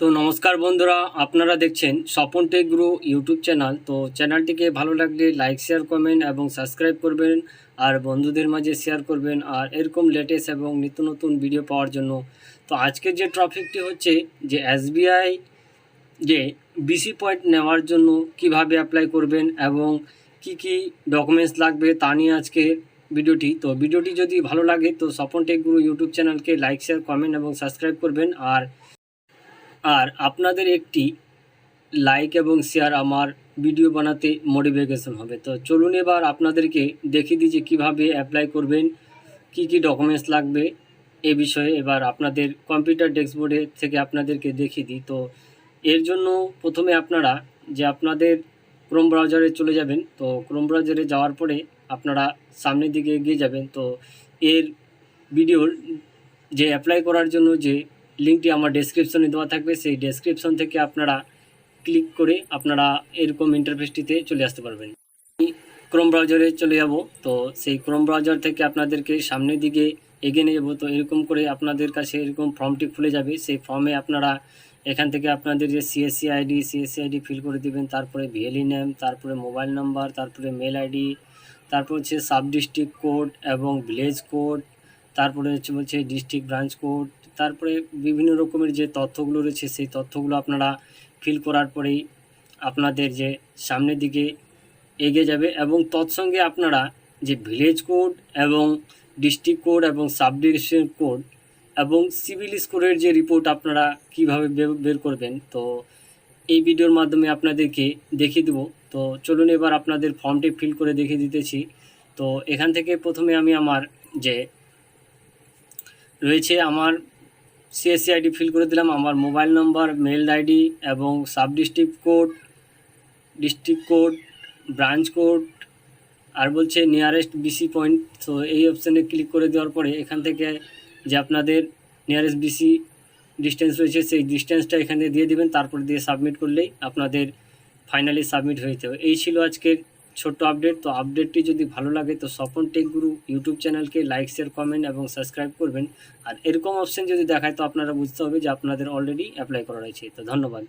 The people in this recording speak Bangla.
তো নমস্কার বন্ধুরা, আপনারা দেখছেন স্বপন টেক গুরু ইউটিউব চ্যানেল। তো চ্যানেলটিকে ভালো লাগলে লাইক, শেয়ার, কমেন্ট এবং সাবস্ক্রাইব করবেন, আর বন্ধুদের মাঝে শেয়ার করবেন, আর এরকম লেটেস্ট এবং নিত্য নতুন ভিডিও পাওয়ার জন্য। তো আজকের যে টপিকটি হচ্ছে যে এসবিআই যে বিসি পয়েন্ট নেওয়ার জন্য কিভাবে অ্যাপ্লাই করবেন এবং কি কি ডকুমেন্টস লাগবে তা নিয়ে আজকে ভিডিওটি। তো ভিডিওটি যদি ভালো লাগে তো স্বপন টেক গুরু ইউটিউব চ্যানেলকে লাইক, শেয়ার, কমেন্ট এবং সাবস্ক্রাইব করবেন। আর আর আপনাদের একটি লাইক এবং শেয়ার আমার ভিডিও বানাতে মোটিভেশন হবে। তো চলুন এবার আপনাদেরকে দেখিয়ে দিই যে কীভাবে অ্যাপ্লাই করবেন, কি কি ডকুমেন্টস লাগবে এ বিষয়ে এবার আপনাদের কম্পিউটার ডেস্কবোর্ডে থেকে আপনাদেরকে দেখিয়ে দিই। তো এর জন্য প্রথমে আপনারা যে আপনাদের ক্রোম ব্রাউজারে চলে যাবেন। তো ক্রোম ব্রাউজারে যাওয়ার পরে আপনারা সামনের দিকে এগিয়ে যাবেন। তো এর ভিডিওর যে অ্যাপ্লাই করার জন্য যে লিঙ্কটি আমার ডেসক্রিপশনে দেওয়া থাকবে, সেই ডেসক্রিপশন থেকে আপনারা ক্লিক করে আপনারা এরকম ইন্টারফেসটিতে চলে আসতে পারবেন। ক্রোম ব্রাউজারে চলে যাব। তো সেই ক্রোম ব্রাউজার থেকে আপনাদেরকে সামনের দিকে এগিয়ে নিয়ে যাব। তো এরকম করে আপনাদের কাছে এরকম ফর্মটি খুলে যাবে। সেই ফর্মে আপনারা এখান থেকে আপনাদের যে সিএসসি আইডি ফিল করে দেবেন, তারপরে ভিএলই নেম, তারপরে মোবাইল নাম্বার, তারপরে মেল আইডি, তারপর হচ্ছে সাব ডিস্ট্রিক্ট কোড এবং ভিলেজ কোড, তারপরে বলছে ডিস্ট্রিক্ট ব্রাঞ্চ কোড, তারপরে বিভিন্ন রকমের যে তথ্যগুলো রয়েছে সেই তথ্যগুলো আপনারা ফিল করার পরেই আপনাদের যে সামনের দিকে এগিয়ে যাবে। এবং তৎসঙ্গে আপনারা যে ভিলেজ কোড এবং ডিস্ট্রিক্ট কোড এবং সাব ডিভিশন কোড এবং সিভিল স্কোরের যে রিপোর্ট আপনারা কিভাবে বের করবেন, তো এই ভিডিওর মাধ্যমে আপনাদেরকে দেখিয়ে দেবো। তো চলুন এবার আপনাদের ফর্মটি ফিল করে দেখিয়ে দিতেছি। তো এখান থেকে প্রথমে আমি আমার যে রয়েছে আমার সিএসসি আইডি ফিল করে দিলাম, আমার মোবাইল নম্বর, মেল আইডি এবং sub district code, branch code, আর বলছে নিয়ারেস্ট বিসি পয়েন্ট। তো এই অপশানে ক্লিক করে দেওয়ার পরে এখান থেকে যে আপনাদের নিয়ারেস্ট বিসি ডিস্টেন্স রয়েছে সেই ডিস্টেন্সটা এখানে দিয়ে দিবেন, তারপর দিয়ে সাবমিট করলেই আপনাদের ফাইনালি সাবমিট হয়ে যাবে। এই ছিল আজকের ছোট্ট আপডেট। তো আপডেটটি যদি ভালো লাগে তো স্বপন টেক গুরু ইউটিউব চ্যানেলকে লাইক, শেয়ার, কমেন্ট এবং সাবস্ক্রাইব করবেন। আর এরকম অপশান যদি দেখায় তো আপনারা বুঝতে হবে যে আপনাদের অলরেডি অ্যাপ্লাই করা রয়েছে। তো ধন্যবাদ।